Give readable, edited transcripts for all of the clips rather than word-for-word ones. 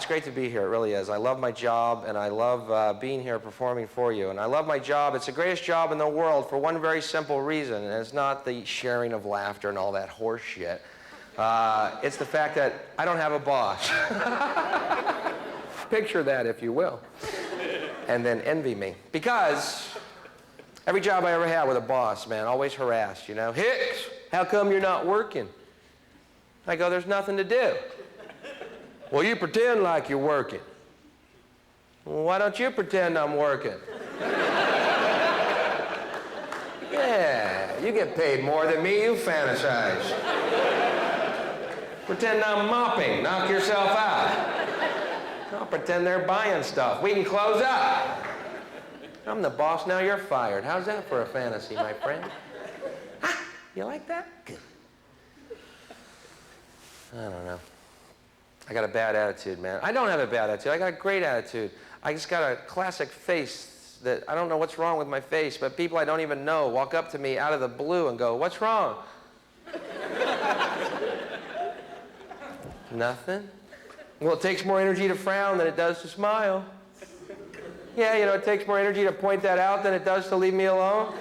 it's great to be here. It really is. I love my job, and I love being here performing for you. And I love my job. It's the greatest job in the world for one very simple reason, and it's not the sharing of laughter and all that horse shit. It's the fact that I don't have a boss. Picture that, if you will. And then envy me. Because every job I ever had with a boss, man, always harassed, you know. Hicks, how come you're not working? I go, there's nothing to do. Well, you pretend like you're working. Well, why don't you pretend I'm working? Yeah, you get paid more than me, you fantasize. Pretend I'm mopping, knock yourself out. I'll pretend they're buying stuff. We can close up. I'm the boss, now you're fired. How's that for a fantasy, my friend? Ah, you like that? Good. I don't know. I got a bad attitude, man. I don't have a bad attitude. I got a great attitude. I just got a classic face that I don't know what's wrong with my face, but people I don't even know walk up to me out of the blue and go, what's wrong? Nothing. Well, it takes more energy to frown than it does to smile. Yeah, you know, it takes more energy to point that out than it does to leave me alone.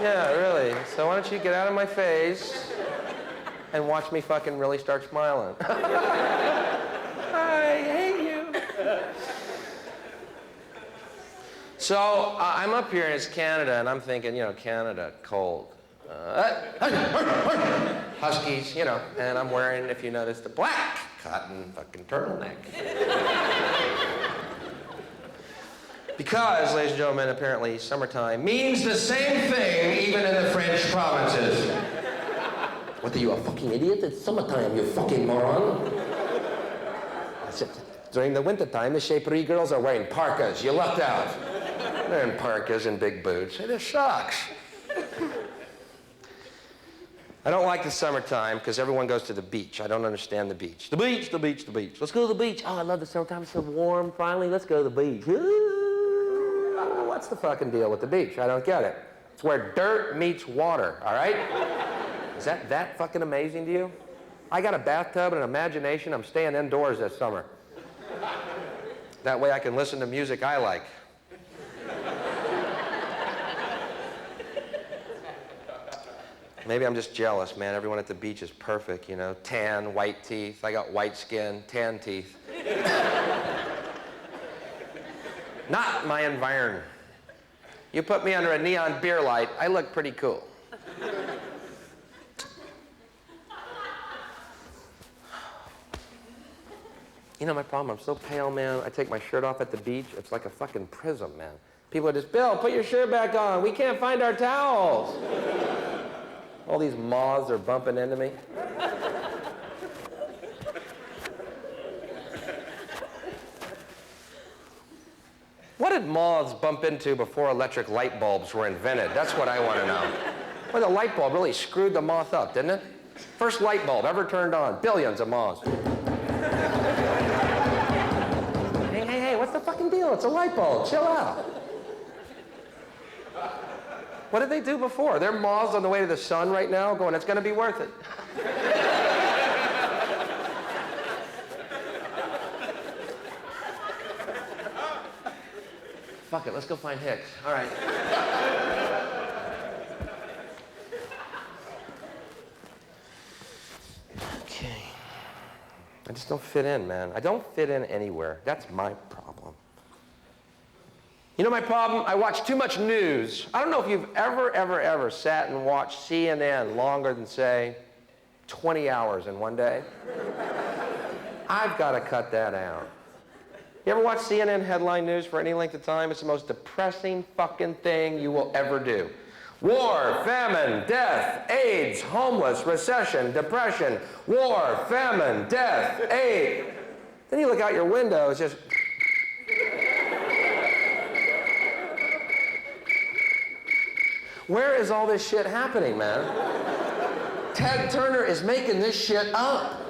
Yeah, really. So why don't you get out of my face and watch me fucking really start smiling. I hate you. So I'm up here and it's Canada, and I'm thinking, you know, Canada, cold. Huskies, you know, and I'm wearing, if you notice, the black cotton fucking turtleneck. Because, ladies and gentlemen, apparently summertime means the same thing even in the French provinces. What, are you a fucking idiot? It's summertime, you fucking moron. During the wintertime, the Chaperie girls are wearing parkas. You lucked out. They're in parkas and big boots. It sucks. I don't like the summertime because everyone goes to the beach. I don't understand the beach. The beach, the beach, the beach. Let's go to the beach. Oh, I love the summertime. It's so warm. Finally, let's go to the beach. Ooh, what's the fucking deal with the beach? I don't get it. It's where dirt meets water, all right? Is that fucking amazing to you? I got a bathtub and an imagination. I'm staying indoors this summer. That way I can listen to music I like. Maybe I'm just jealous, man. Everyone at the beach is perfect, you know. Tan, white teeth. I got white skin, tan teeth. Not my environment. You put me under a neon beer light, I look pretty cool. You know my problem? I'm so pale, man. I take my shirt off at the beach. It's like a fucking prism, man. People are just, Bill, put your shirt back on. We can't find our towels. All these moths are bumping into me. What did moths bump into before electric light bulbs were invented? That's what I want to know. Well, the light bulb really screwed the moth up, didn't it? First light bulb ever turned on. Billions of moths. Hey, what's the fucking deal? It's a light bulb. Chill out. What did they do before? They're moths on the way to the sun right now going, it's going to be worth it. Fuck it, let's go find Hicks. All right. Okay. I just don't fit in, man. I don't fit in anywhere. That's my problem. You know my problem? I watch too much news. I don't know if you've ever sat and watched CNN longer than, say, 20 hours in one day. I've got to cut that out. You ever watch CNN headline news for any length of time? It's the most depressing fucking thing you will ever do. War, famine, death, AIDS, homeless, recession, depression, war, famine, death, AIDS. Then you look out your window, it's just... Where is all this shit happening, man? Ted Turner is making this shit up.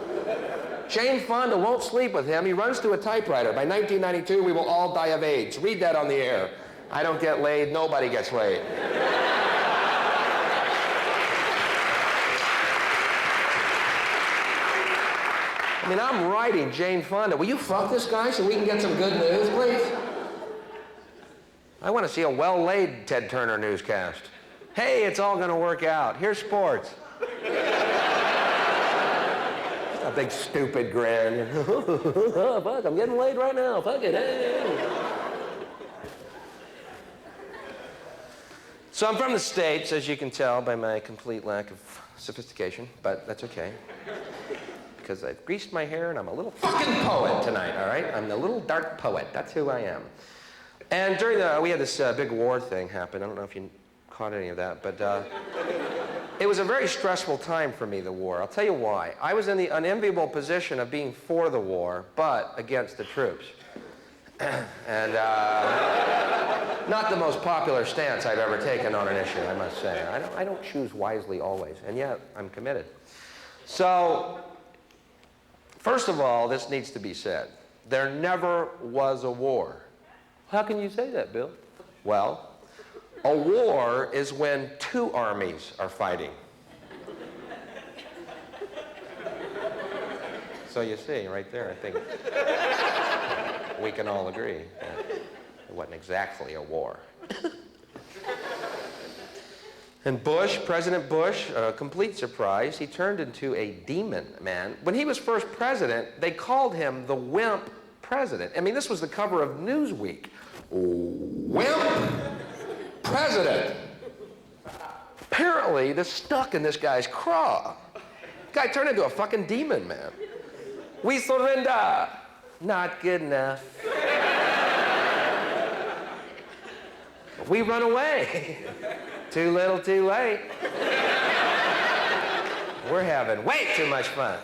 Jane Fonda won't sleep with him. He runs to a typewriter. By 1992, we will all die of AIDS. Read that on the air. I don't get laid. Nobody gets laid. I mean, I'm writing Jane Fonda. Will you fuck this guy so we can get some good news, please? I want to see a well-laid Ted Turner newscast. Hey, it's all going to work out. Here's sports. A big stupid grin. Fuck, I'm getting laid right now. Fuck it. Hey. So I'm from the States, as you can tell by my complete lack of sophistication, but that's okay. Because I've greased my hair and I'm a little fucking poet tonight, all right? I'm the little dark poet. That's who I am. And during we had this big war thing happen. I don't know if you caught any of that, but it was a very stressful time for me, the war. I'll tell you why. I was in the unenviable position of being for the war, but against the troops. And not the most popular stance I've ever taken on an issue, I must say. I don't choose wisely always, and yet I'm committed. So, first of all, this needs to be said. There never was a war. How can you say that, Bill? Well, a war is when two armies are fighting. So you see, right there, I think we can all agree that it wasn't exactly a war. And Bush, President Bush, a complete surprise, he turned into a demon, man. When he was first president, they called him the wimp president. I mean, this was the cover of Newsweek. Wimp president. Apparently, this stuck in this guy's craw. Guy turned into a fucking demon, man. We surrender. Not good enough. We run away. Too little, too late. We're having way too much fun.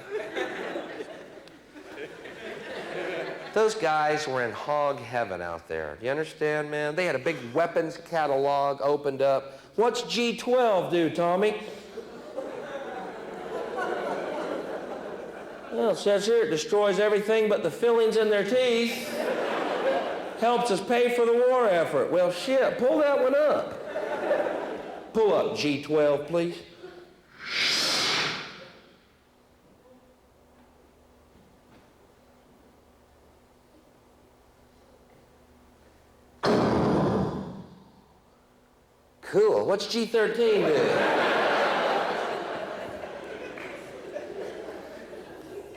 Those guys were in hog heaven out there. You understand, man? They had a big weapons catalog opened up. What's G12 do, Tommy? Well, it says here it destroys everything but the fillings in their teeth. Helps us pay for the war effort. Well, shit, pull that one up. Pull up G12, please. Cool. What's G13 do?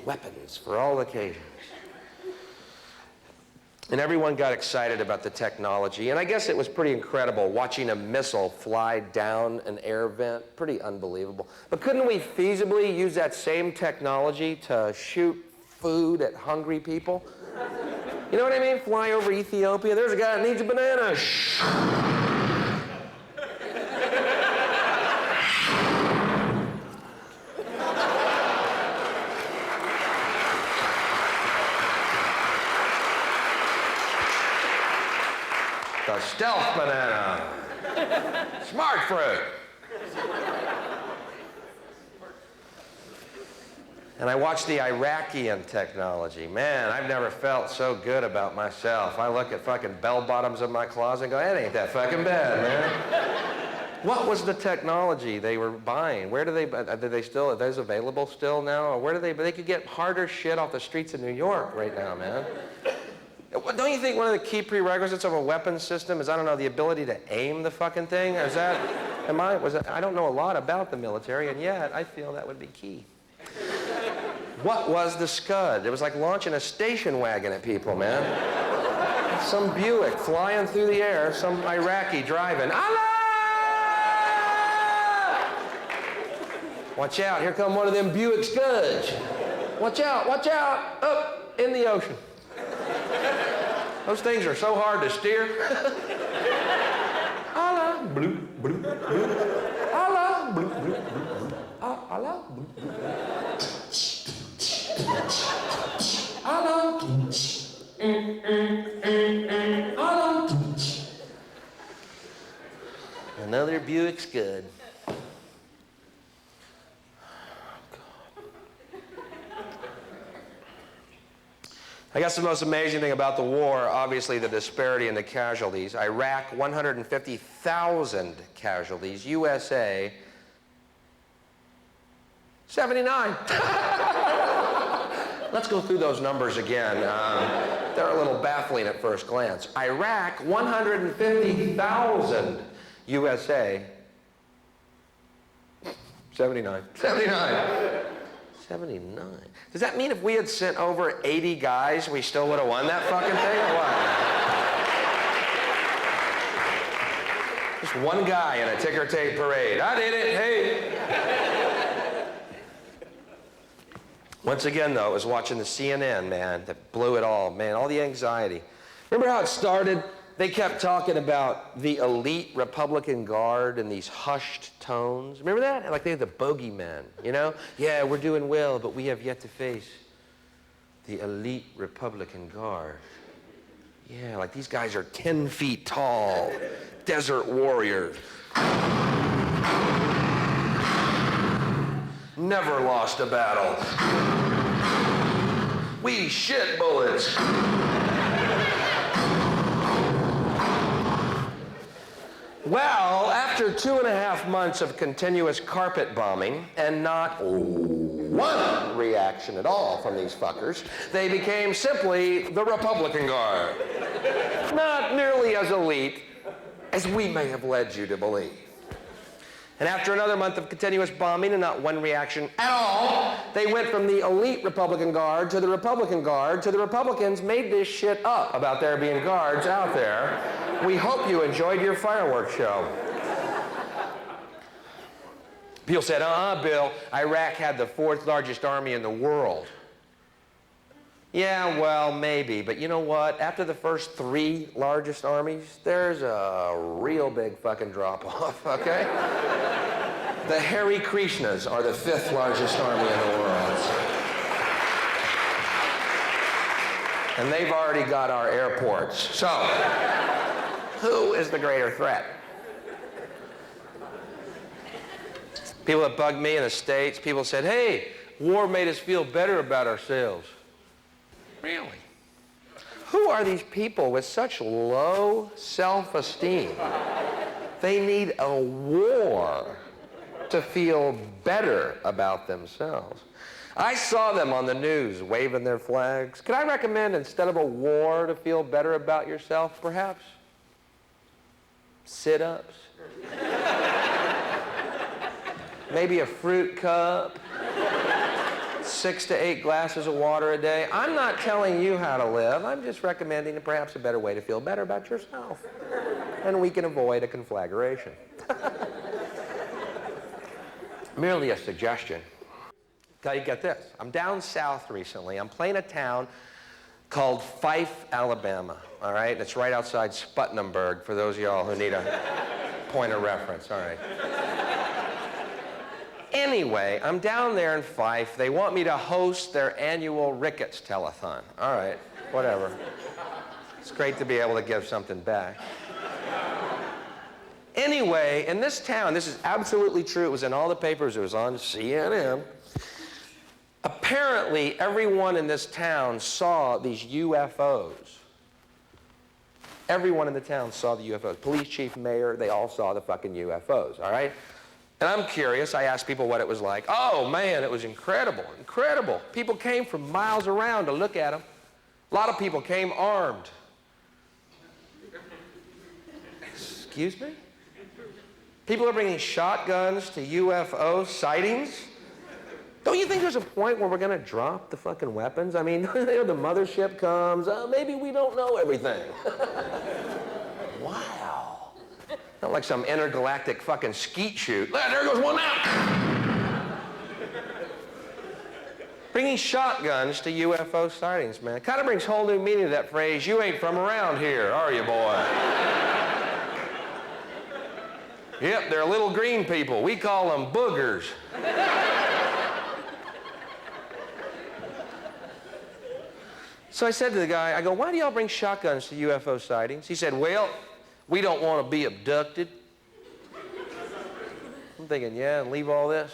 Weapons for all occasions. And everyone got excited about the technology. And I guess it was pretty incredible watching a missile fly down an air vent. Pretty unbelievable. But couldn't we feasibly use that same technology to shoot food at hungry people? You know what I mean? Fly over Ethiopia. There's a guy that needs a banana. The stealth banana. Smart fruit. And I watched the Iraqian technology. Man, I've never felt so good about myself. I look at fucking bell bottoms in my closet and go, that ain't that fucking bad, man. What was the technology they were buying? Where do they still, are those available still now? Or where do they could get harder shit off the streets of New York right now, man. Don't you think one of the key prerequisites of a weapons system is, I don't know, the ability to aim the fucking thing? Is that, I don't know a lot about the military, and yet I feel that would be key. What was the Scud? It was like launching a station wagon at people, man. Some Buick flying through the air, some Iraqi driving. Allah! Watch out, here come one of them Buick Scuds. Watch out, up in the ocean. Those things are so hard to steer. Allah, bloop, bloop, bloop. Allah, bloop, bloop, bloop. Allah, bloop, bloop. Allah. Allah. Another Buick Scud. I guess the most amazing thing about the war, obviously the disparity in the casualties. Iraq, 150,000 casualties. USA, 79. Let's go through those numbers again. They're a little baffling at first glance. Iraq, 150,000. USA, 79. 79. Does that mean if we had sent over 80 guys, we still would have won that fucking thing, or what? Just one guy in a ticker tape parade. I did it, hey. Once again, though, I was watching the CNN, man, that blew it all, man, all the anxiety. Remember how it started? They kept talking about the elite Republican Guard in these hushed tones. Remember that? Like they're the bogeymen, you know? Yeah, we're doing well, but we have yet to face the elite Republican Guard. Yeah, like these guys are 10 feet tall, desert warriors. Never lost a battle. We shit bullets. Well, after 2.5 months of continuous carpet bombing and not one reaction at all from these fuckers, they became simply the Republican Guard. Not nearly as elite as we may have led you to believe. And after another month of continuous bombing and not one reaction at all, they went from the elite Republican Guard to the Republican Guard to the Republicans made this shit up about there being guards out there. We hope you enjoyed your fireworks show. People said, Bill, Iraq had the 4th largest army in the world. Yeah, well, maybe, but you know what? After the first 3 largest armies, there's a real big fucking drop-off, okay? The Hare Krishnas are the 5th largest army in the world. And they've already got our airports. So, who is the greater threat? People that bugged me in the States, people said, hey, war made us feel better about ourselves. Really? Who are these people with such low self-esteem? They need a war to feel better about themselves. I saw them on the news waving their flags. Could I recommend, instead of a war to feel better about yourself, perhaps? Sit-ups? Maybe a fruit cup? 6 to 8 glasses of water a day. I'm not telling you how to live. I'm just recommending perhaps a better way to feel better about yourself. And we can avoid a conflagration. Merely a suggestion. You get this. I'm down south recently. I'm playing a town called Fife, Alabama. All right? It's right outside Sputnamburg for those of y'all who need a point of reference. All right. Anyway, I'm down there in Fife. They want me to host their annual Ricketts telethon. All right, whatever. It's great to be able to give something back. Anyway, in this town, this is absolutely true. It was in all the papers. It was on CNN. Apparently, everyone in this town saw these UFOs. Everyone in the town saw the UFOs. Police chief, mayor, they all saw the fucking UFOs, all right? And I'm curious. I asked people what it was like. Oh, man, it was incredible, incredible. People came from miles around to look at them. A lot of people came armed. Excuse me? People are bringing shotguns to UFO sightings? Don't you think there's a point where we're going to drop the fucking weapons? I mean, the mothership comes. Maybe we don't know everything. Wow. Not like some intergalactic fucking skeet shoot. There goes one out. Bringing shotguns to UFO sightings, man. Kind of brings whole new meaning to that phrase, you ain't from around here, are you, boy? Yep, they're little green people. We call them boogers. So I said to the guy, I go, why do y'all bring shotguns to UFO sightings? He said, well, we don't want to be abducted. I'm thinking, yeah, and leave all this?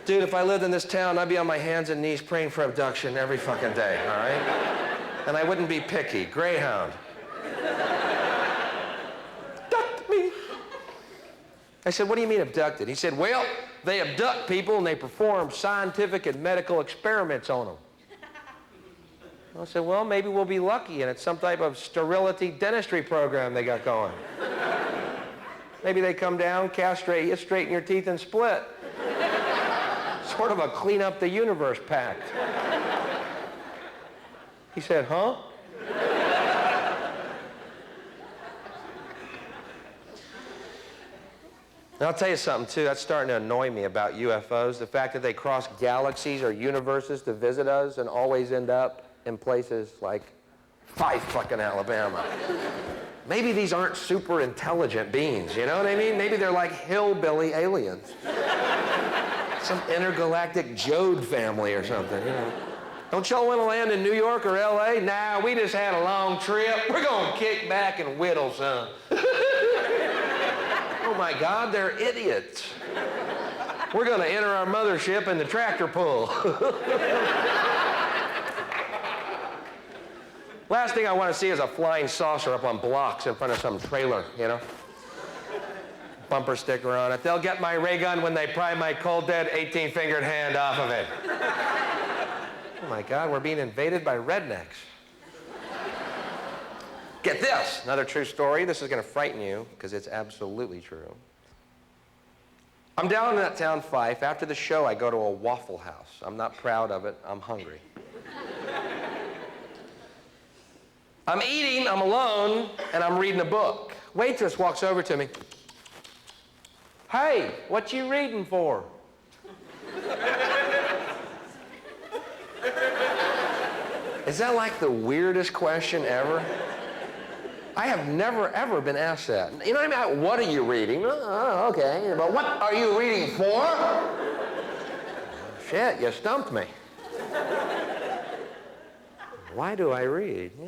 Dude, if I lived in this town, I'd be on my hands and knees praying for abduction every fucking day, all right? And I wouldn't be picky. Greyhound. Abduct me. I said, what do you mean abducted? He said, well, they abduct people and they perform scientific and medical experiments on them. I said, well, maybe we'll be lucky and it's some type of sterility dentistry program they got going. Maybe they come down, castrate you, straighten your teeth, and split. Sort of a clean up the universe pact. He said, huh? And I'll tell you something, too, that's starting to annoy me about UFOs. The fact that they cross galaxies or universes to visit us and always end up in places like fucking Alabama. Maybe these aren't super intelligent beings, you know what I mean? Maybe they're like hillbilly aliens. Some intergalactic Jode family or something, you know. Don't y'all want to land in New York or LA? Nah, we just had a long trip. We're going to kick back and whittle some. Oh my God, they're idiots. We're going to enter our mothership in the tractor pull. Last thing I want to see is a flying saucer up on blocks in front of some trailer, you know? Bumper sticker on it. They'll get my ray gun when they pry my cold dead 18-fingered hand off of it. Oh my God, we're being invaded by rednecks. Get this, another true story. This is going to frighten you because it's absolutely true. I'm down in that town, Fife. After the show, I go to a Waffle House. I'm not proud of it. I'm hungry. I'm eating, I'm alone, and I'm reading a book. Waitress walks over to me. Hey, what you reading for? Is that like the weirdest question ever? I have never, ever been asked that. You know what I mean? What are you reading? Oh, okay. But what are you reading for? Shit, you stumped me. Why do I read? Why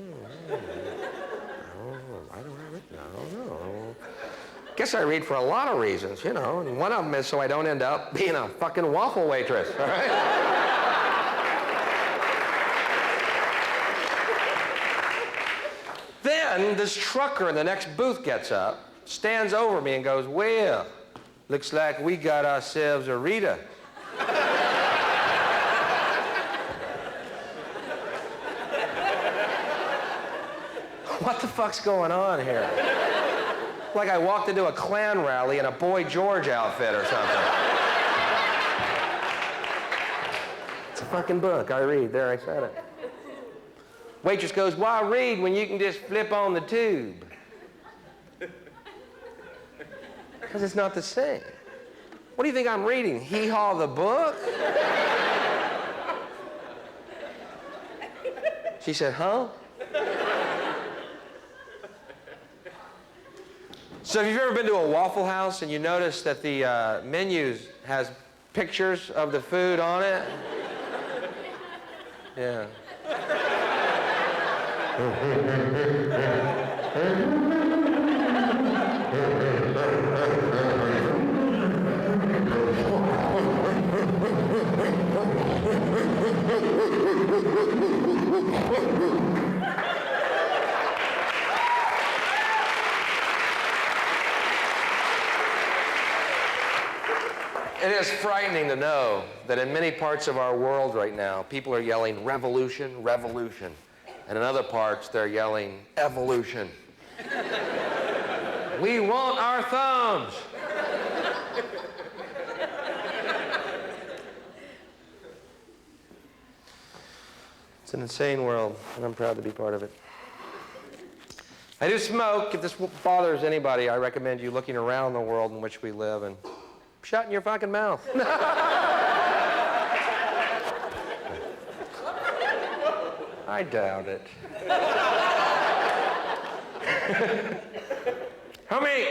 do I read? I don't know. Guess I read for a lot of reasons, you know, and one of them is so I don't end up being a fucking waffle waitress, all right? Then this trucker in the next booth gets up, stands over me and goes, well, looks like we got ourselves a Rita. What the fuck's going on here? Like I walked into a Klan rally in a Boy George outfit or something. It's a fucking book. I read. There, I said it. Waitress goes, why read when you can just flip on the tube? Because it's not the same. What do you think I'm reading? Hee Haw the book? She said, huh? So have you ever been to a Waffle House and you notice that the menu has pictures of the food on it? Yeah. It is frightening to know that in many parts of our world right now, people are yelling revolution, revolution. And in other parts, they're yelling evolution. We want our thumbs. It's an insane world, and I'm proud to be part of it. I do smoke. If this bothers anybody, I recommend you looking around the world in which we live and shutting your fucking mouth. I doubt it. How many,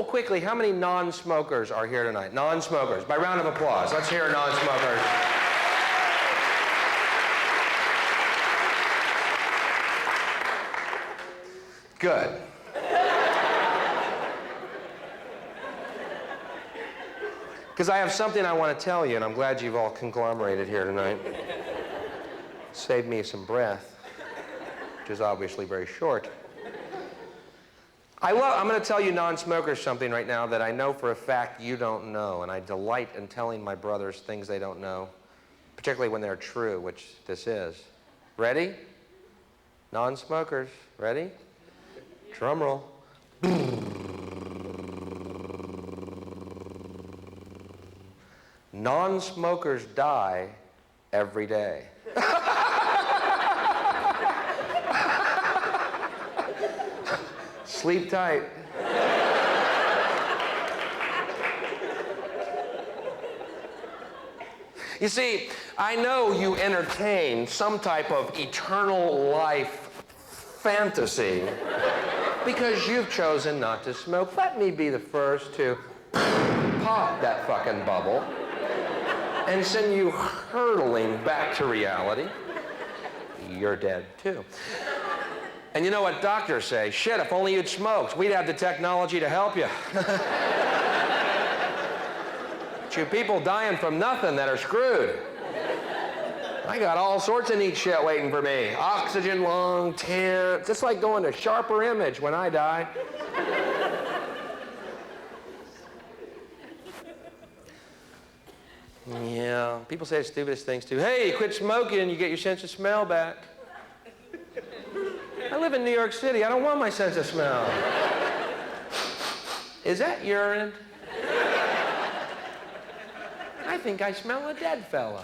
quickly, how many non-smokers are here tonight? Non-smokers, by round of applause. Let's hear non-smokers. Good. Because I have something I want to tell you, and I'm glad you've all conglomerated here tonight. Saved me some breath, which is obviously very short. I'm going to tell you non-smokers something right now that I know for a fact you don't know, and I delight in telling my brothers things they don't know, particularly when they're true, which this is. Ready? Non-smokers, ready? Drum roll. Non-smokers die every day. Sleep tight. You see, I know you entertain some type of eternal life fantasy because you've chosen not to smoke. Let me be the first to pop that fucking bubble and send you hurtling back to reality. You're dead too. And you know what doctors say? Shit, if only you'd smoked, we'd have the technology to help you. But you people dying from nothing that are screwed. I got all sorts of neat shit waiting for me. Oxygen lung, tent, just like going to sharper image when I die. Yeah, people say the stupidest things too. Hey, quit smoking, you get your sense of smell back. I live in New York City. I don't want my sense of smell. Is that urine? I think I smell a dead fella.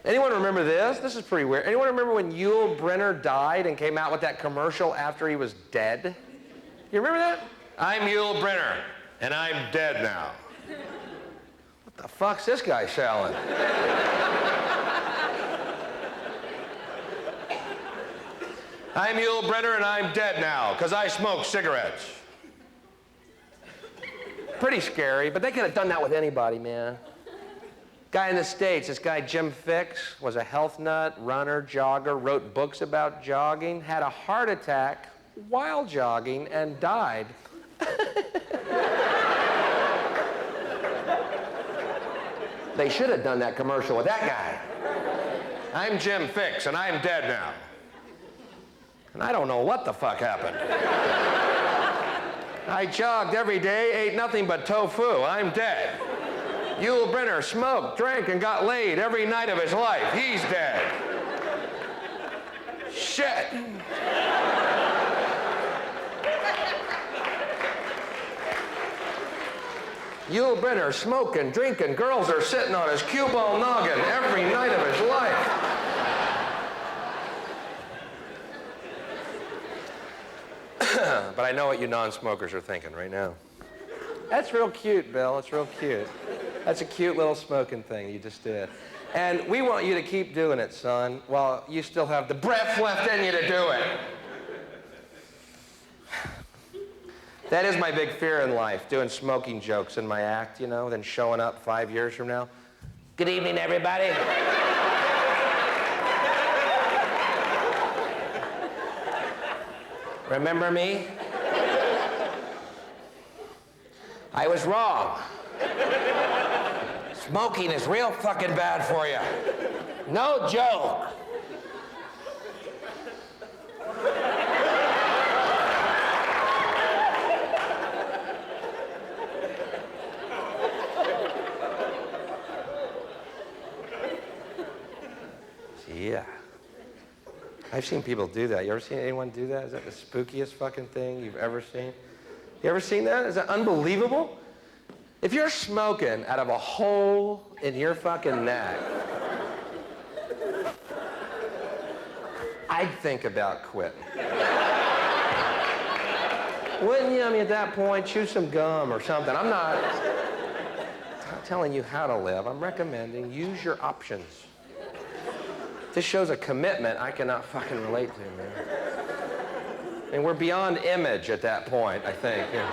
Anyone remember this? This is pretty weird. Anyone remember when Yul Brynner died and came out with that commercial after he was dead? You remember that? I'm Yul Brynner, and I'm dead now. What the fuck's this guy selling? I'm Yul Brynner and I'm dead now because I smoke cigarettes. Pretty scary, but they could have done that with anybody, man. Guy in the States, this guy Jim Fix, was a health nut, runner, jogger, wrote books about jogging, had a heart attack while jogging and died. They should have done that commercial with that guy. I'm Jim Fix, and I'm dead now. And I don't know what the fuck happened. I jogged every day, ate nothing but tofu. I'm dead. Yul Brynner smoked, drank, and got laid every night of his life. He's dead. Shit. Yul Brynner smoking, drinking, girls are sitting on his cue ball noggin every night of his life. But I know what you non-smokers are thinking right now. That's real cute, Bill. It's real cute. That's a cute little smoking thing you just did. And we want you to keep doing it, son, while you still have the breath left in you to do it. That is my big fear in life, doing smoking jokes in my act, you know, then showing up 5 years from now. Good evening, everybody. Remember me? I was wrong. Smoking is real fucking bad for you. No joke. Yeah. I've seen people do that. You ever seen anyone do that? Is that the spookiest fucking thing you've ever seen? You ever seen that? Is that unbelievable? If you're smoking out of a hole in your fucking neck, I'd think about quitting. Wouldn't you? I mean, at that point, chew some gum or something. I'm not telling you how to live. I'm recommending use your options. This shows a commitment I cannot fucking relate to, man. And we're beyond image at that point, I think. Yeah.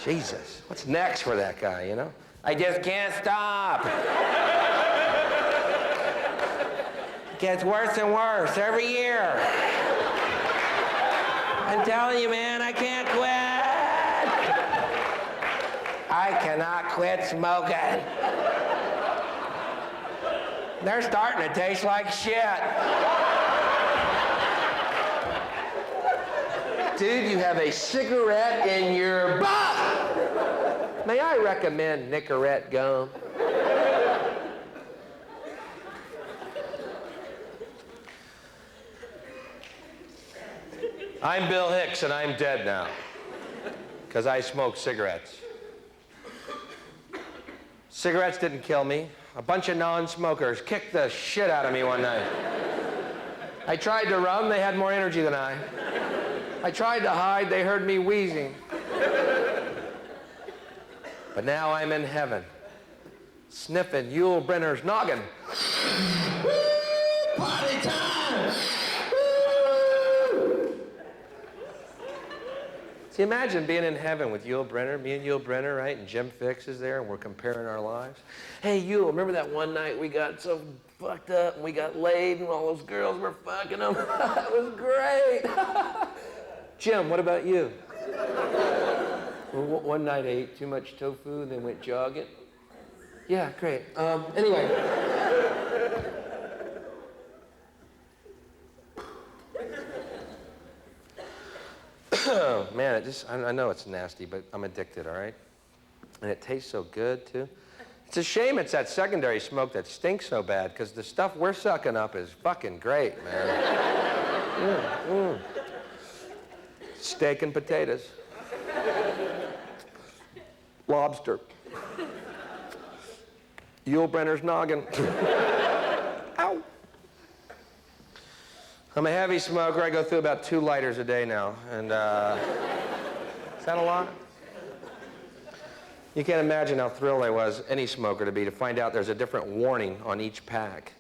Jesus, what's next for that guy, you know? I just can't stop. It gets worse and worse every year. I'm telling you, man, I can't quit. I cannot quit smoking. They're starting to taste like shit. Dude, you have a cigarette in your butt. May I recommend Nicorette gum? I'm Bill Hicks, and I'm dead now, because I smoke cigarettes. Cigarettes didn't kill me. A bunch of non-smokers kicked the shit out of me one night. I tried to run, they had more energy than I. I tried to hide, they heard me wheezing. But now I'm in heaven, sniffing Yul Brynner's noggin. Party time! See, imagine being in heaven with Yul Brynner, me and Yul Brynner, right? And Jim Fix is there, and we're comparing our lives. Hey, Yul, remember that one night we got so fucked up, and we got laid, and all those girls were fucking them? That was great. Jim, what about you? Well, one night I ate too much tofu and then went jogging. Yeah, great. Anyway. Man, I know it's nasty, but I'm addicted, all right? And it tastes so good, too. It's a shame it's that secondary smoke that stinks so bad, because the stuff we're sucking up is fucking great, man. Steak and potatoes. Lobster. Yul Brynner's noggin. Ow. I'm a heavy smoker. I go through about 2 lighters a day now. And is that a lot? You can't imagine how thrilled I was, any smoker, to find out there's a different warning on each pack.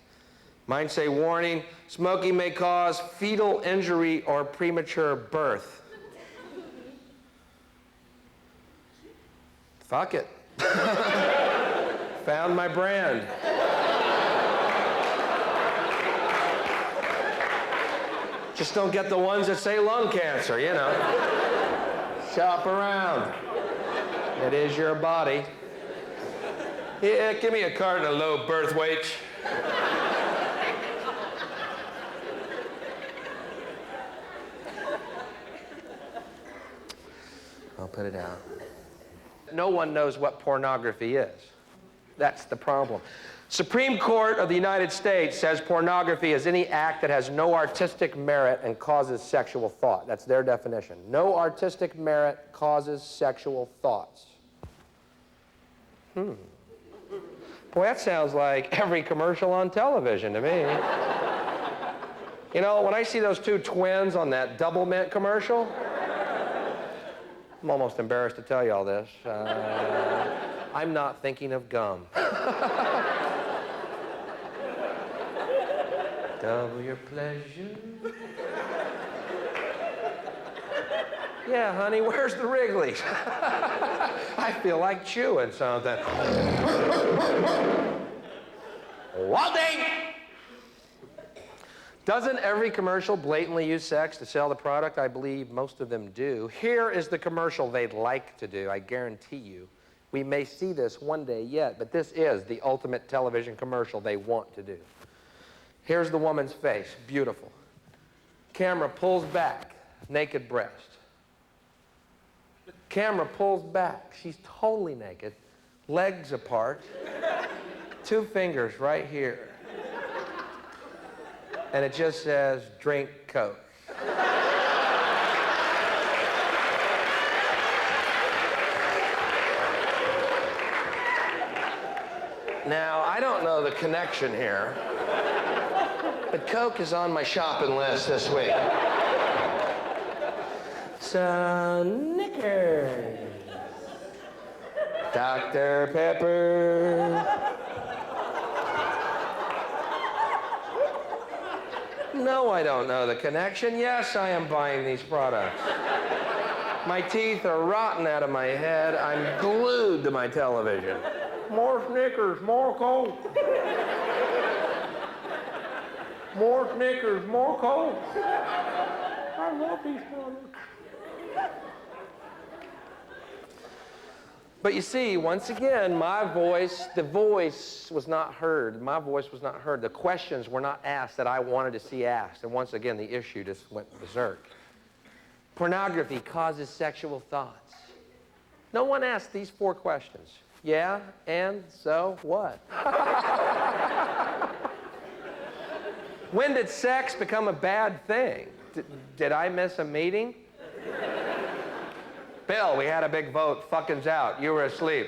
Mine say, warning, smoking may cause fetal injury or premature birth. Fuck it. Found my brand. Just don't get the ones that say lung cancer, you know. Shop around. It is your body. Yeah, give me a carton of low birth weight. I'll put it out. No one knows what pornography is. That's the problem. Supreme Court of the United States says pornography is any act that has no artistic merit and causes sexual thought. That's their definition. No artistic merit causes sexual thoughts. Boy, that sounds like every commercial on television to me. You know, when I see those 2 twins on that Double Mint commercial, I'm almost embarrassed to tell you all this. I'm not thinking of gum. Double your pleasure. Yeah, honey, where's the Wrigley's? I feel like chewing something. Walting! Doesn't every commercial blatantly use sex to sell the product? I believe most of them do. Here is the commercial they'd like to do, I guarantee you. We may see this one day yet, but this is the ultimate television commercial they want to do. Here's the woman's face, beautiful. Camera pulls back, naked breast. Camera pulls back, she's totally naked, legs apart, 2 fingers right here. And it just says, drink Coke. Now, I don't know the connection here, but Coke is on my shopping list this week. So, Snickers, Dr. Pepper. No, I don't know the connection. Yes, I am buying these products. My teeth are rotten out of my head. I'm glued to my television. More Snickers, more Coke. More Snickers, more Coke. I love these products. But you see, once again, the voice was not heard. My voice was not heard. The questions were not asked that I wanted to see asked. And once again, the issue just went berserk. Pornography causes sexual thoughts. No one asked these 4 questions. Yeah, and so what? When did sex become a bad thing? Did I miss a meeting? Bill, we had a big vote. Fucking's out. You were asleep.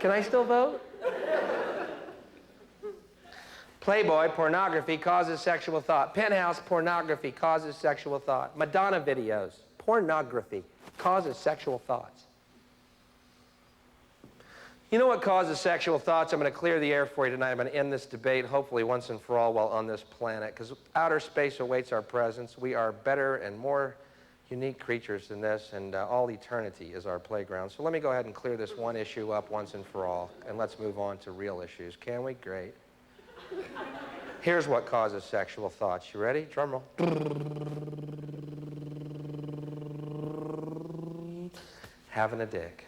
Can I still vote? Playboy, pornography causes sexual thought. Penthouse, pornography causes sexual thought. Madonna videos, pornography causes sexual thoughts. You know what causes sexual thoughts? I'm going to clear the air for you tonight. I'm going to end this debate, hopefully once and for all, while on this planet, because outer space awaits our presence. We are better and more unique creatures than this, and all eternity is our playground. So let me go ahead and clear this one issue up once and for all, and let's move on to real issues. Can we? Great. Here's what causes sexual thoughts. You ready? Drum roll. Having a dick.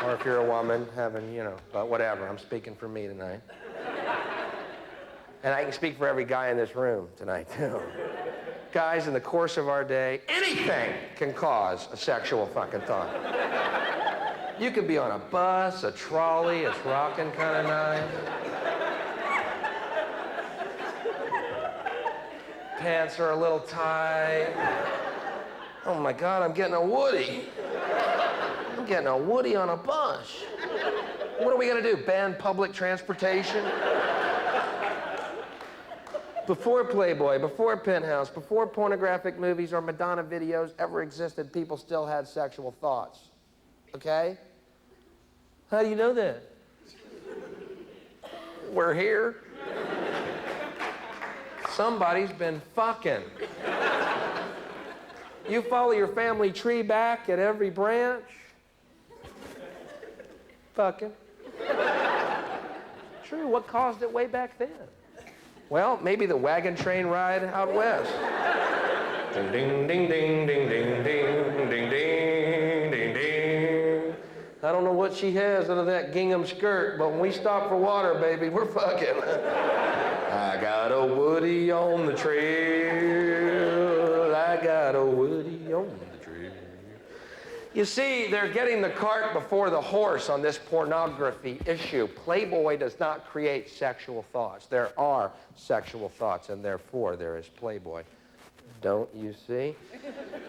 Or if you're a woman, having, but whatever. I'm speaking for me tonight. And I can speak for every guy in this room tonight, too. Guys, in the course of our day, anything can cause a sexual fucking thought. You could be on a bus, a trolley, it's rocking kind of nice. Pants are a little tight. Oh my God, I'm getting a Woody. I'm getting a Woody on a bus. What are we gonna do, ban public transportation? Before Playboy, before Penthouse, before pornographic movies or Madonna videos ever existed, people still had sexual thoughts. Okay? How do you know that? We're here. Somebody's been fucking. You follow your family tree back at every branch. Fucking. True, what caused it way back then? Well, maybe the wagon train ride out west. Ding, ding, ding, ding, ding, ding, ding, ding, ding, ding, ding. I don't know what she has under that gingham skirt, but when we stop for water, baby, we're fucking. I got a Woody on the trail. I got a Woody on the trail. You see, they're getting the cart before the horse on this pornography issue. Playboy does not create sexual thoughts. There are sexual thoughts, and therefore there is Playboy. Don't you see?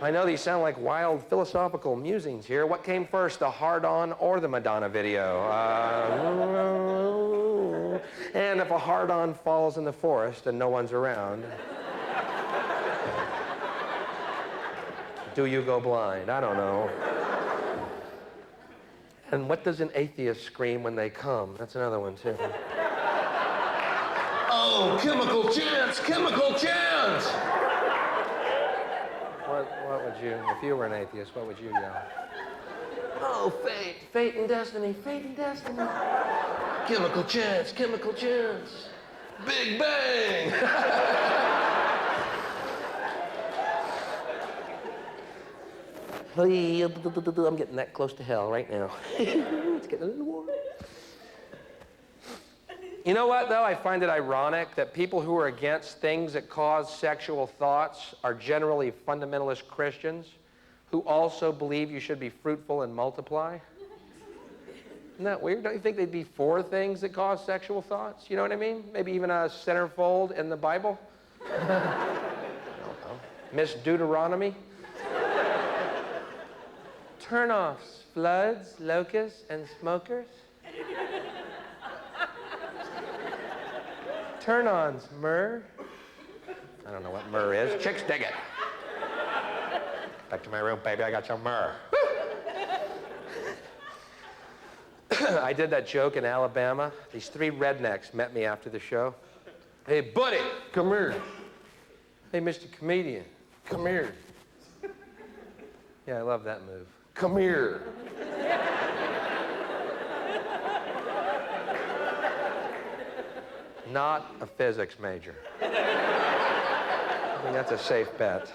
I know these sound like wild philosophical musings here. What came first, the hard-on or the Madonna video? And if a hard-on falls in the forest and no one's around, do you go blind? I don't know. And what does an atheist scream when they come? That's another one, too. Oh, chemical chance! Chemical chance! What would you, if you were an atheist, what would you yell? Oh, fate, fate and destiny, fate and destiny. Chemical chance, chemical chance. Big bang! I'm getting that close to hell right now. It's getting a little warm. You know what, though? I find it ironic that people who are against things that cause sexual thoughts are generally fundamentalist Christians who also believe you should be fruitful and multiply. Isn't that weird? Don't you think they'd be for things that cause sexual thoughts? You know what I mean? Maybe even a centerfold in the Bible? I don't know. Miss Deuteronomy? Turn-offs, floods, locusts, and smokers? Turn-ons, myrrh? I don't know what myrrh is. Chicks dig it. Back to my room, baby, I got some myrrh. I did that joke in Alabama. These 3 rednecks met me after the show. Hey, buddy, come here. Hey, Mr. Comedian, come here. Yeah, I love that move. Come here. Not a physics major. I mean, that's a safe bet.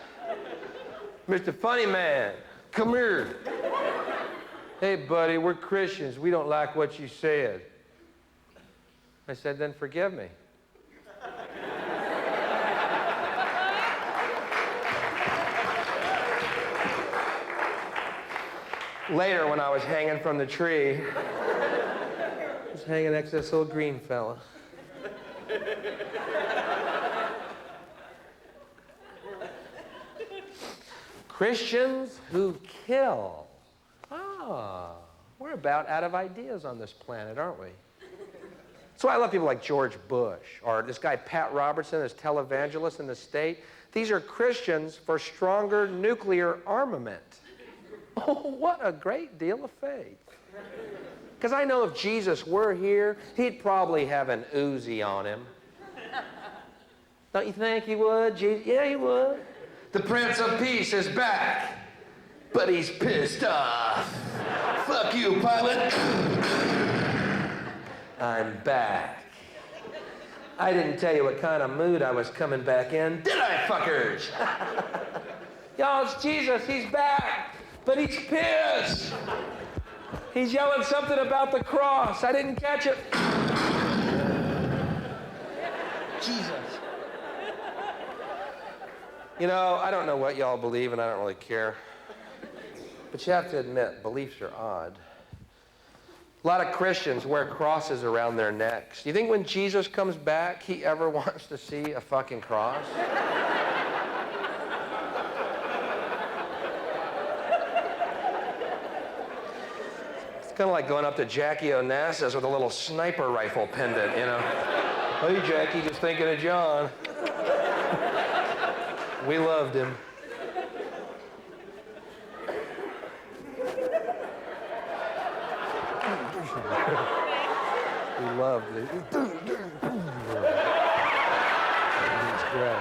Mr. Funny Man, come here. Hey, buddy, we're Christians. We don't like what you said. I said, then forgive me. Later, when I was hanging from the tree, I was hanging next to this little green fella. Christians who kill. Ah, we're about out of ideas on this planet, aren't we? That's why I love people like George Bush, or this guy Pat Robertson, this televangelist in the state. These are Christians for stronger nuclear armament. Oh, what a great deal of faith. Because I know if Jesus were here, he'd probably have an Uzi on him. Don't you think he would? Yeah, he would. The Prince of Peace is back, but he's pissed off. Fuck you, pilot. I'm back. I didn't tell you what kind of mood I was coming back in, did I, fuckers? Y'all, it's Jesus, he's back, but he's pissed. He's yelling something about the cross. I didn't catch it. Jesus. You know, I don't know what y'all believe, and I don't really care. But you have to admit, beliefs are odd. A lot of Christians wear crosses around their necks. Do you think when Jesus comes back, he ever wants to see a fucking cross? It's kind of like going up to Jackie Onassis with a little sniper rifle pendant, you know. Hey, Jackie, just thinking of John. We loved him. We loved it. It's great.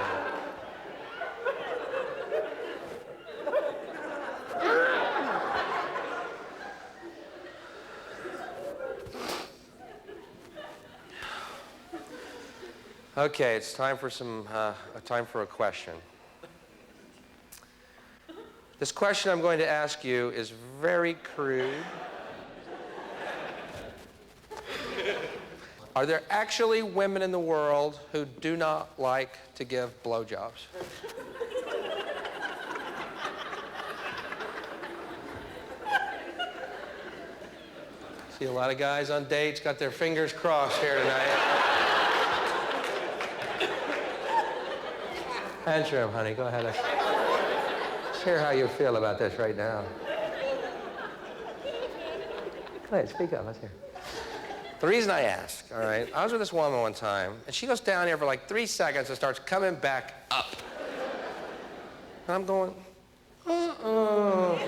Okay, it's time for a question. This question I'm going to ask you is very crude. Are there actually women in the world who do not like to give blowjobs? See a lot of guys on dates got their fingers crossed here tonight. Answer him, honey. Go ahead. Let's hear how you feel about this right now. Go ahead, speak up. Let's hear. The reason I ask, all right, I was with this woman one time, and she goes down here for like 3 seconds and starts coming back up. And I'm going, uh-uh.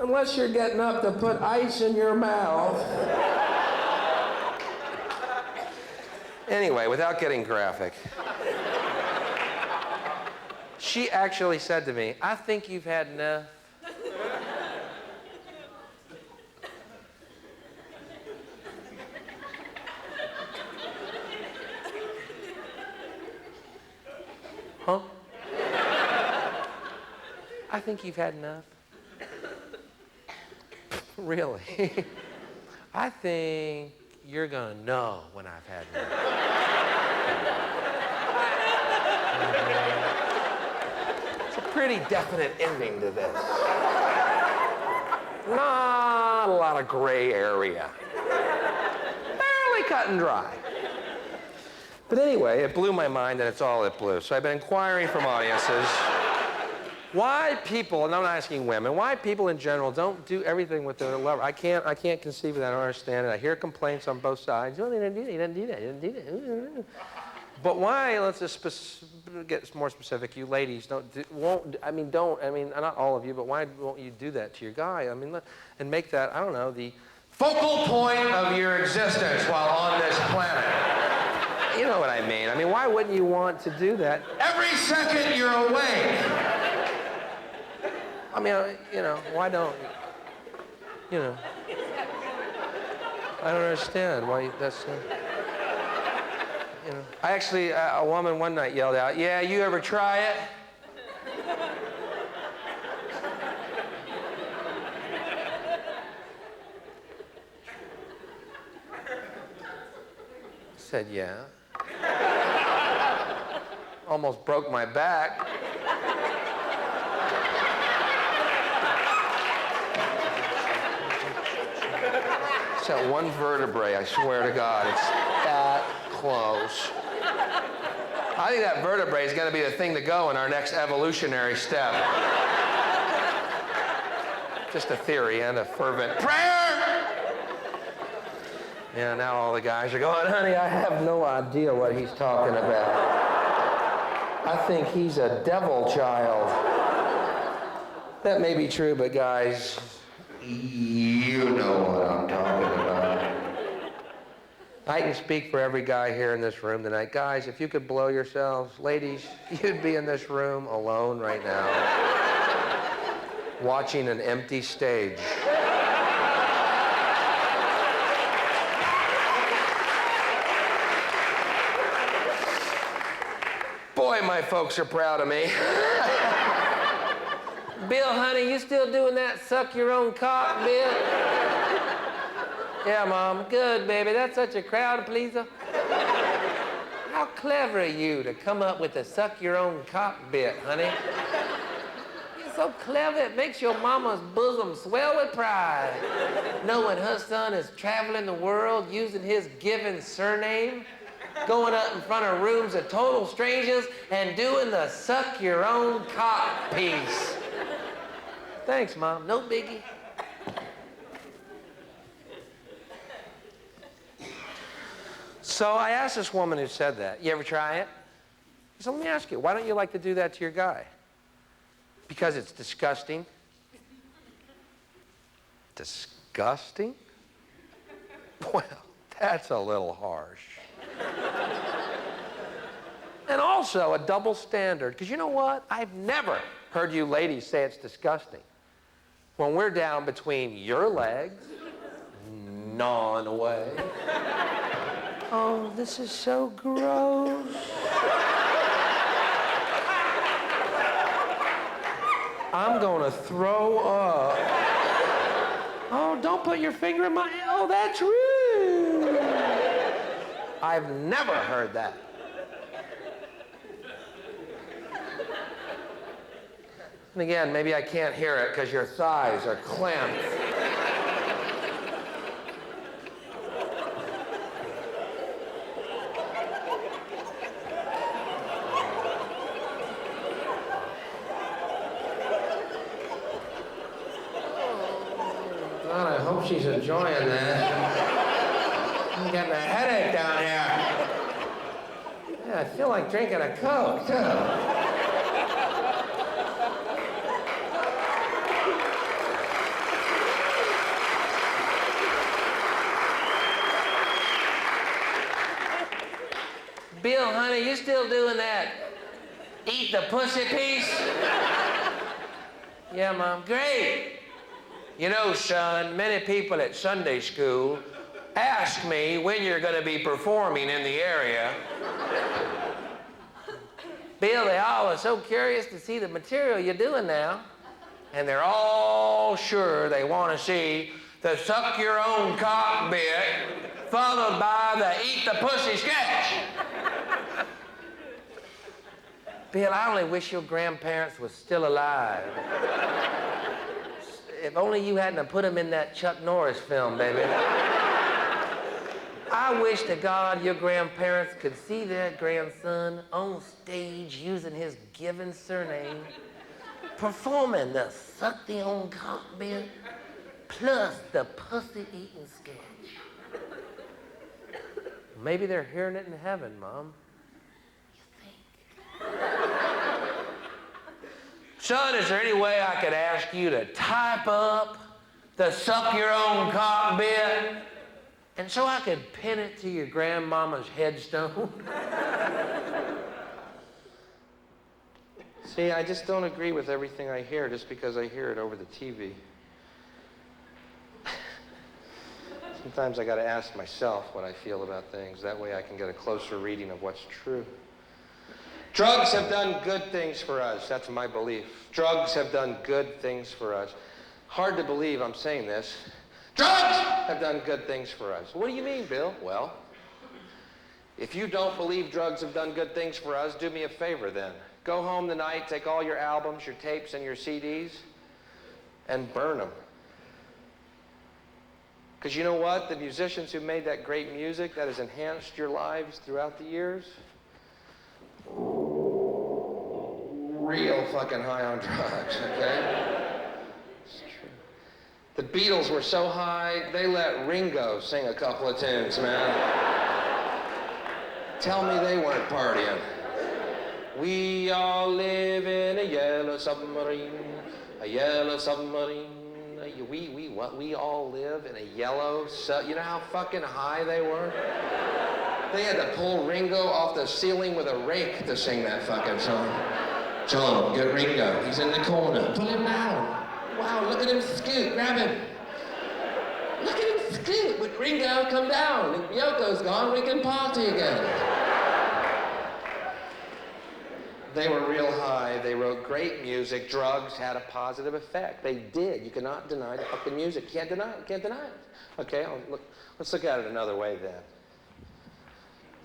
Unless you're getting up to put ice in your mouth. Anyway, without getting graphic, she actually said to me, I think you've had enough. Huh? I think you've had enough. Really? I think you're gonna know when I've had enough. It's a pretty definite ending to this. Not a lot of gray area. Barely cut and dry. But anyway, it blew my mind, and it's all it blew. So I've been inquiring from audiences why people, and I'm not asking women, why people in general don't do everything with their lover. I can't conceive of that. I don't understand it. I hear complaints on both sides. Oh, they didn't do that. You didn't do that. You didn't do that. But why? Let's just get more specific. You ladies not all of you, but why won't you do that to your guy? I mean, and make that, I don't know, the focal point of your existence while on this planet. You know what I mean? I mean, why wouldn't you want to do that every second you're awake? I mean, you know, why don't you? You know. I don't understand why that's... you know. I actually, a woman one night yelled out, "Yeah, you ever try it?" I said, "Yeah." Almost broke my back. It's that one vertebrae, I swear to God, it's that close. I think that vertebrae is going to be the thing to go in our next evolutionary step. Just a theory and a fervent prayer. Yeah, now all the guys are going, "Honey, I have no idea what he's talking about. I think he's a devil child." That may be true, but guys, you know what I'm talking about. I can speak for every guy here in this room tonight. Guys, if you could blow yourselves, ladies, you'd be in this room alone right now, watching an empty stage. Boy, my folks are proud of me. "Bill, honey, you still doing that suck your own cock, Bill?" "Yeah, Mom." "Good, baby. That's such a crowd pleaser." "How clever of you to come up with the suck your own cock bit, honey. You're so clever, it makes your mama's bosom swell with pride. Knowing her son is traveling the world using his given surname, going up in front of rooms of total strangers and doing the suck your own cock piece." "Thanks, Mom. No biggie." So I asked this woman who said that, "You ever try it?" I said, "Let me ask you, why don't you like to do that to your guy?" "Because it's disgusting." Disgusting? Well, that's a little harsh. And also a double standard, because you know what? I've never heard you ladies say it's disgusting when we're down between your legs, gnawing away. "Oh, this is so gross." "I'm going to throw up." "Oh, don't put your finger in my... Oh, that's rude." I've never heard that. And again, maybe I can't hear it because your thighs are clamped. God, I hope she's enjoying that. I'm getting a headache down here. Yeah, I feel like drinking a Coke, too. "Bill, honey, you still doing that eat the pussy piece?" "Yeah, Mom." "Great. You know, son, many people at Sunday school ask me when you're going to be performing in the area. Bill, they all are so curious to see the material you're doing now, and they're all sure they want to see the suck your own cock bit followed by the eat the pussy sketch." "Bill, I only wish your grandparents were still alive. If only you hadn't put them in that Chuck Norris film, baby. I wish to God your grandparents could see their grandson on stage using his given surname, performing the suck the own cock bit plus the pussy eating sketch. Maybe they're hearing it in heaven, Mom. You think?" "Son, is there any way I could ask you to type up the suck your own cock bit, and so I could pin it to your grandmama's headstone?" See, I just don't agree with everything I hear just because I hear it over the TV. Sometimes I got to ask myself what I feel about things. That way I can get a closer reading of what's true. Drugs have done good things for us. That's my belief. Drugs have done good things for us. Hard to believe I'm saying this. Drugs have done good things for us. What do you mean, Bill? Well, if you don't believe drugs have done good things for us, do me a favor then. Go home tonight, take all your albums, your tapes, and your CDs, and burn them. Because you know what? The musicians who made that great music that has enhanced your lives throughout the years, real fucking high on drugs, okay? It's true. The Beatles were so high, they let Ringo sing a couple of tunes, man. Tell me they weren't partying. We all live in a yellow submarine, a yellow submarine. We all live in a yellow you know how fucking high they were? They had to pull Ringo off the ceiling with a rake to sing that fucking song. John, get Ringo. He's in the corner. Pull him down. Wow, look at him scoot. Grab him. Look at him scoot. With Ringo, come down. If Yoko's gone, we can party again. They were real high. They wrote great music. Drugs had a positive effect. They did. You cannot deny the fucking music. You can't deny it. You can't deny it. Okay, let's look at it another way then.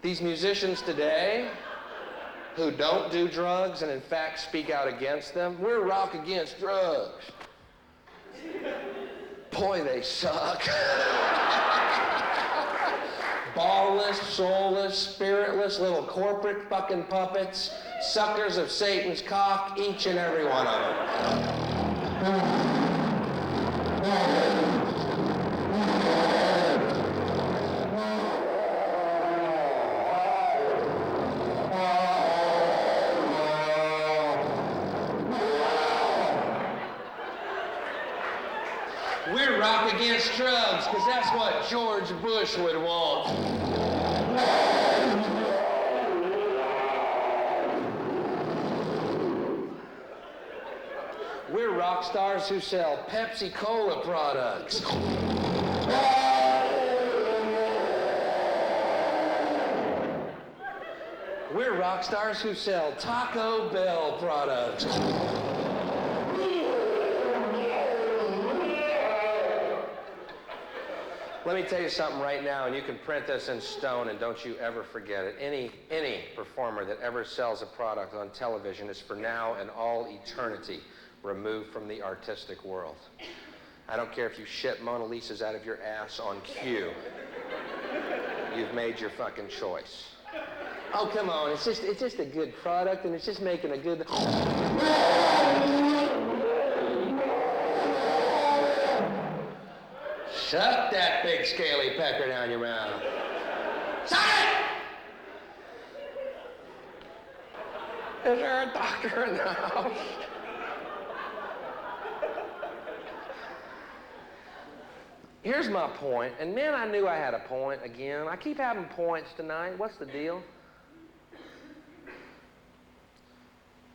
These musicians today who don't do drugs and in fact speak out against them, we're rock against drugs. Boy, they suck. Ballless, soulless, spiritless, little corporate fucking puppets, suckers of Satan's cock, each and every one of them. We're rock against drugs, because that's what George Bush would want. We're rock stars who sell Pepsi Cola products. We're rock stars who sell Taco Bell products. Let me tell you something right now, and you can print this in stone, and don't you ever forget it. Any performer that ever sells a product on television is for now and all eternity removed from the artistic world. I don't care if you shit Mona Lisas out of your ass on cue. You've made your fucking choice. Oh, come on, it's just a good product, and it's just making a good... Shut that big scaly pecker down your mouth. Shut it! Is there a doctor in the house? Here's my point, and man, I knew I had a point again. I keep having points tonight. What's the deal?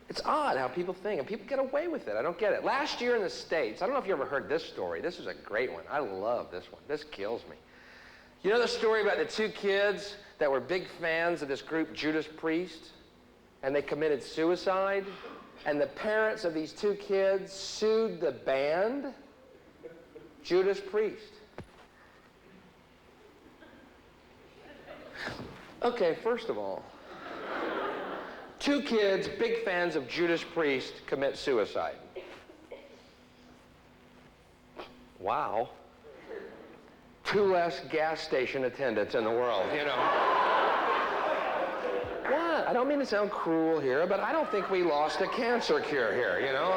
It's odd how people think, and people get away with it. I don't get it. Last year in the States, I don't know if you ever heard this story. This is a great one. I love this one. This kills me. You know the story about the two kids that were big fans of this group, Judas Priest, and they committed suicide? And the parents of these two kids sued the band, Judas Priest. Okay, first of all, two kids, big fans of Judas Priest, commit suicide. Wow. Two less gas station attendants in the world, you know. What? I don't mean to sound cruel here, but I don't think we lost a cancer cure here, you know.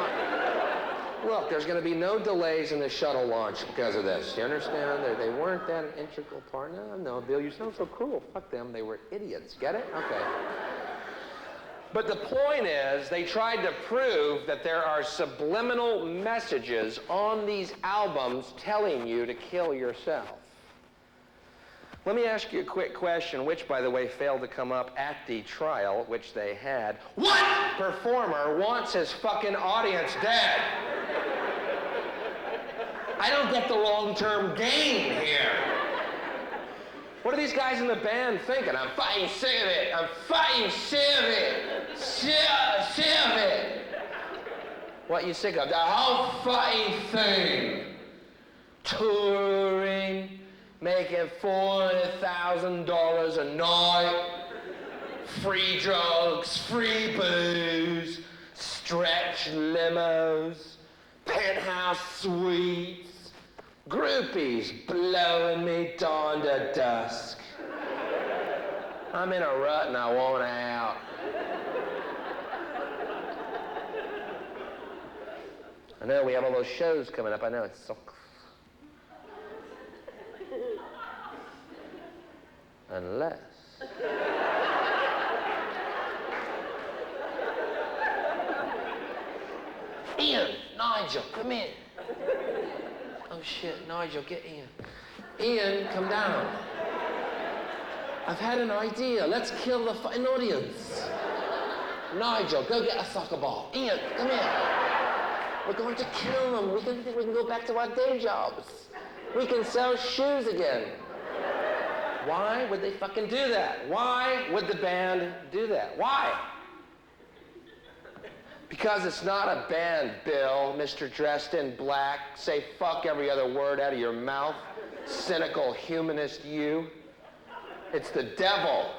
Look, there's going to be no delays in the shuttle launch because of this. You understand? They weren't that an integral part. No, Bill, you sound so cruel. Fuck them. They were idiots. Get it? Okay. But the point is, they tried to prove that there are subliminal messages on these albums telling you to kill yourself. Let me ask you a quick question, which, by the way, failed to come up at the trial, which they had. What performer wants his fucking audience dead? I don't get the long-term gain here. What are these guys in the band thinking? I'm fucking sick of it. I'm fucking sick of it. Sick of it. What you sick of? The whole fucking thing. Touring, making $400,000 a night, free drugs, free booze, stretch limos, penthouse suites, groupies blowing me dawn to dusk. I'm in a rut and I want out. I know we have all those shows coming up. I know it's so. Unless. Ian, Nigel, come in. Oh shit, Nigel, get Ian. Ian, come down. I've had an idea. Let's kill the fucking audience. Nigel, go get a soccer ball. Ian, come here. We're going to kill them. We can go back to our day jobs. We can sell shoes again. Why would they fucking do that? Why would the band do that? Why? Because it's not a band, Bill, Mr. Dressed in Black. Say fuck every other word out of your mouth. Cynical humanist you. It's the devil.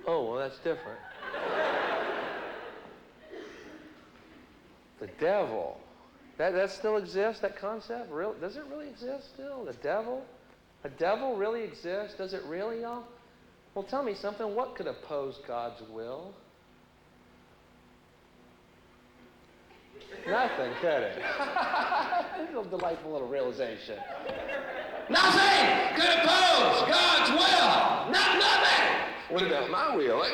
Oh, well, that's different. The devil. That still exists, that concept? Really? Does it really exist still? The devil? The devil really exists? Does it really, y'all? Well, tell me something. What could oppose God's will? Nothing, could it? It's a delightful little realization. Nothing could oppose God's will! Nothing! What about my will?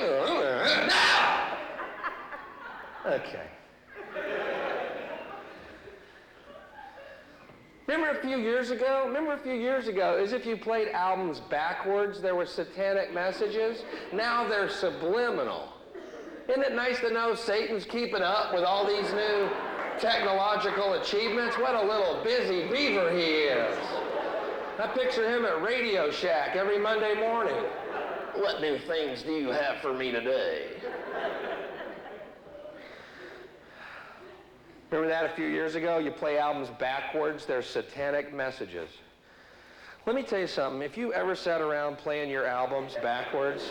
No! Okay. Remember a few years ago, as if you played albums backwards, there were satanic messages. Now they're subliminal. Isn't it nice to know Satan's keeping up with all these new technological achievements? What a little busy beaver he is. I picture him at Radio Shack every Monday morning. What new things do you have for me today? Remember that a few years ago? You play albums backwards, they're satanic messages. Let me tell you something. If you ever sat around playing your albums backwards,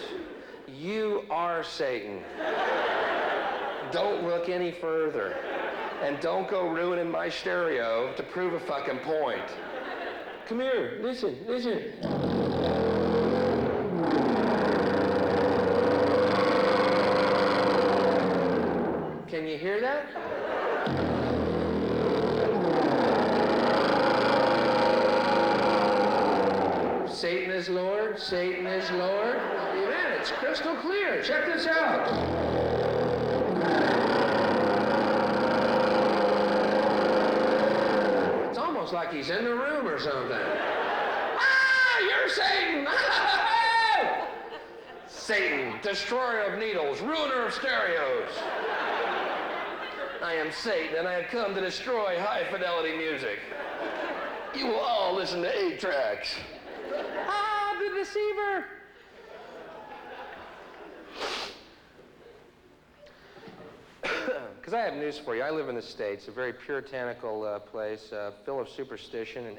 you are Satan. Don't look any further. And don't go ruining my stereo to prove a fucking point. Come here, listen. Can you hear that? Satan is Lord, Satan is Lord. Amen, it's crystal clear. Check this out. It's almost like he's in the room or something. Ah, you're Satan! Satan, destroyer of needles, ruiner of stereos. I am Satan, and I have come to destroy high-fidelity music. You will all listen to 8 tracks. Ah, the deceiver! Because I have news for you. I live in the States, a very puritanical place, full of superstition and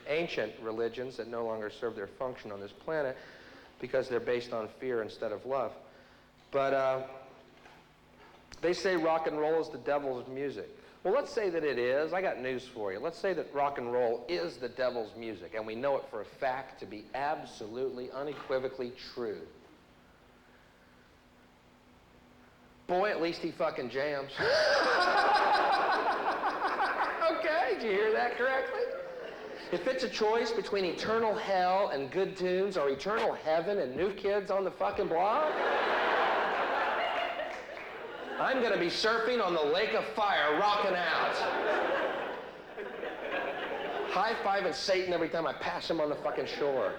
ancient religions that no longer serve their function on this planet because they're based on fear instead of love. But they say rock and roll is the devil's music. Well, let's say that it is. I got news for you. Let's say that rock and roll is the devil's music, and we know it for a fact to be absolutely, unequivocally true. Boy, at least he fucking jams. Okay, did you hear that correctly? If it's a choice between eternal hell and good tunes or eternal heaven and new kids on the fucking block, I'm going to be surfing on the lake of fire, rocking out. High-fiving Satan every time I pass him on the fucking shore.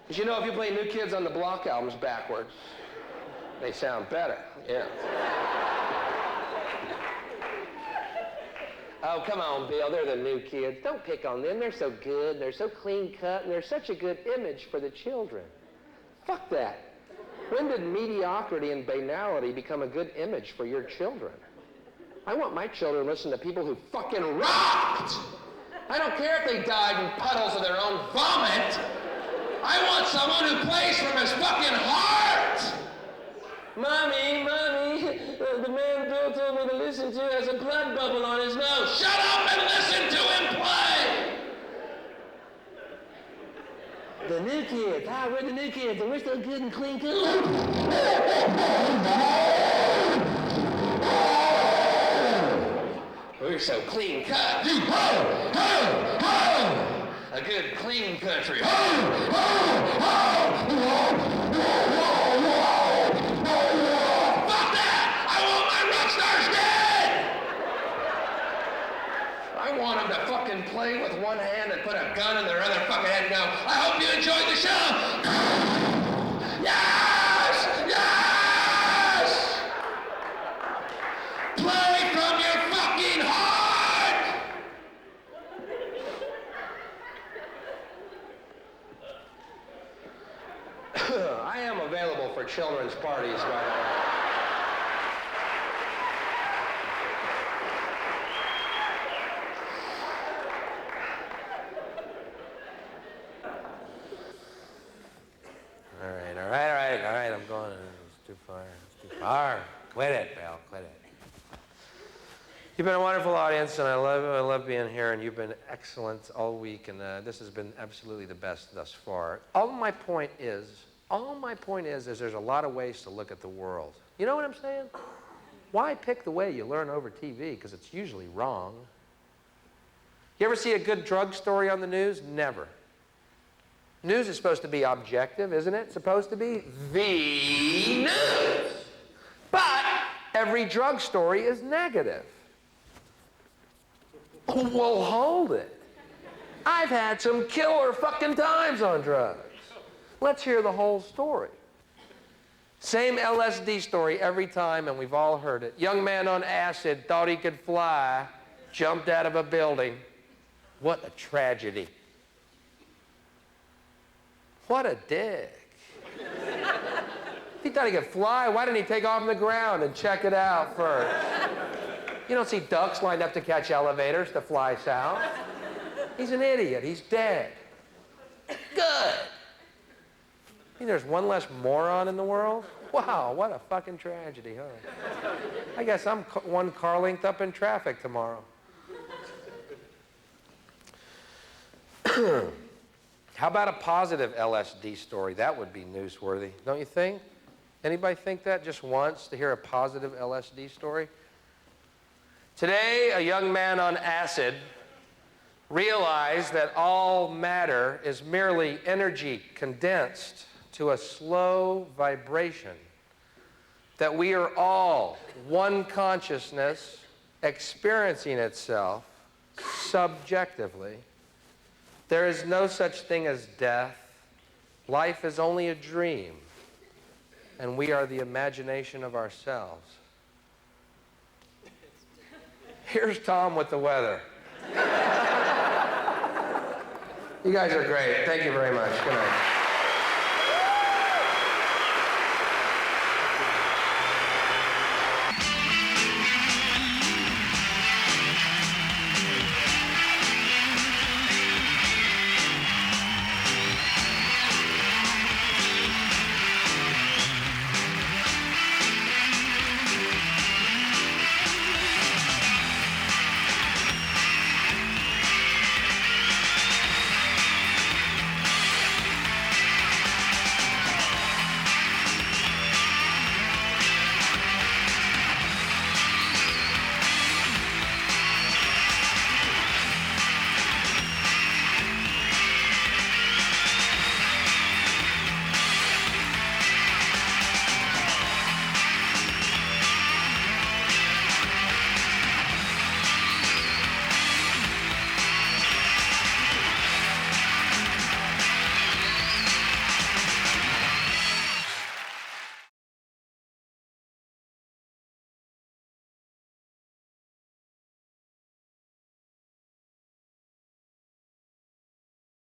Because you know, if you play New Kids on the Block albums backwards, they sound better, yeah. Oh, come on, Bill. They're the new kids. Don't pick on them. They're so good. They're so clean cut, and they're such a good image for the children. Fuck that. When did mediocrity and banality become a good image for your children? I want my children to listen to people who fucking rocked. I don't care if they died in puddles of their own vomit. I want someone who plays from his fucking heart. Mommy, the man Bill told me to listen to has a blood bubble on his nose. Shut up and listen to him play! The new kids. We're the new kids, and we're so good and clean cut. We're so clean cut. A good clean country. Fuck that! I want my rock stars dead! I want them to fucking play with one hand and put a gun in their other fucking hand and go, I hope you enjoyed the show! Yes! Yes! Play from your fucking heart! I am available for children's parties, by the way. All right, I'm going. It's too far. Quit it, Bill, quit it. You've been a wonderful audience, and I love being here, and you've been excellent all week, and this has been absolutely the best thus far. All my point is there's a lot of ways to look at the world. You know what I'm saying? Why pick the way you learn over TV? Because it's usually wrong. You ever see a good drug story on the news? Never. News is supposed to be objective, isn't it? It's supposed to be the news. But every drug story is negative. Well, hold it. I've had some killer fucking times on drugs. Let's hear the whole story. Same LSD story every time, and we've all heard it. Young man on acid thought he could fly, jumped out of a building. What a tragedy. What a dick. He thought he could fly. Why didn't he take off on the ground and check it out first? You don't see ducks lined up to catch elevators to fly south. He's an idiot. He's dead. Good. You think there's one less moron in the world? Wow, what a fucking tragedy, huh? I guess I'm one car length up in traffic tomorrow. How about a positive LSD story? That would be newsworthy, don't you think? Anybody think that just once, to hear a positive LSD story? Today, a young man on acid realized that all matter is merely energy condensed to a slow vibration, that we are all one consciousness experiencing itself subjectively. There is no such thing as death. Life is only a dream, and we are the imagination of ourselves. Here's Tom with the weather. You guys are great. Thank you very much. Good night.